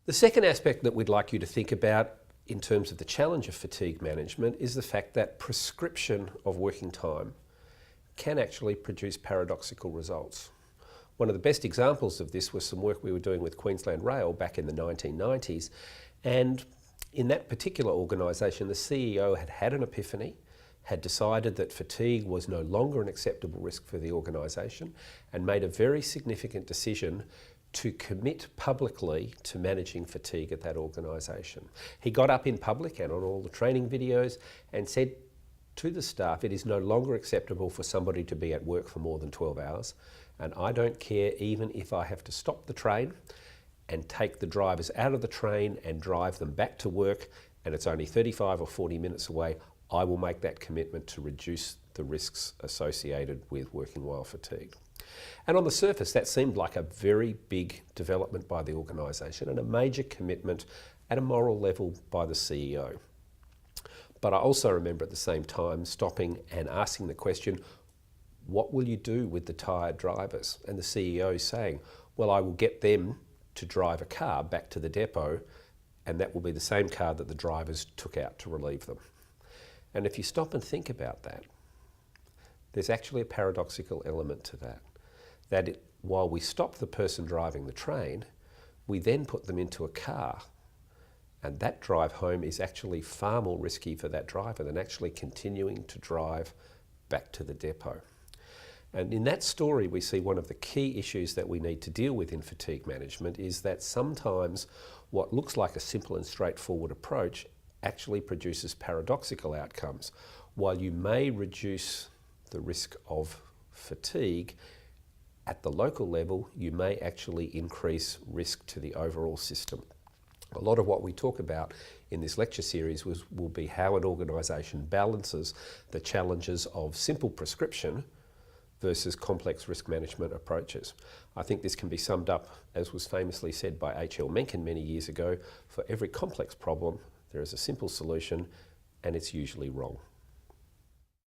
The second aspect that we'd like you to think about in terms of the challenge of fatigue management is the fact that prescription of working time can actually produce paradoxical results. One of the best examples of this was some work we were doing with Queensland Rail back in the 1990s, and in that particular organisation, the CEO had had an epiphany, had decided that fatigue was no longer an acceptable risk for the organisation, and made a very significant decision to commit publicly to managing fatigue at that organisation. He got up in public and on all the training videos and said to the staff, it is no longer acceptable for somebody to be at work for more than 12 hours, and I don't care even if I have to stop the train and take the drivers out of the train and drive them back to work, and it's only 35 or 40 minutes away, I will make that commitment to reduce the risks associated with working while fatigued. And on the surface, that seemed like a very big development by the organisation and a major commitment at a moral level by the CEO. But I also remember at the same time stopping and asking the question, what will you do with the tired drivers? And the CEO saying, well, I will get them to drive a car back to the depot, and that will be the same car that the drivers took out to relieve them. And if you stop and think about that, there's actually a paradoxical element to that. While we stop the person driving the train, we then put them into a car, and that drive home is actually far more risky for that driver than actually continuing to drive back to the depot. And in that story, we see one of the key issues that we need to deal with in fatigue management is that sometimes what looks like a simple and straightforward approach actually produces paradoxical outcomes. While you may reduce the risk of fatigue, at the local level, you may actually increase risk to the overall system. A lot of what we talk about in this lecture series will be how an organisation balances the challenges of simple prescription versus complex risk management approaches. I think this can be summed up, as was famously said by H.L. Mencken many years ago, for every complex problem, there is a simple solution, and it's usually wrong.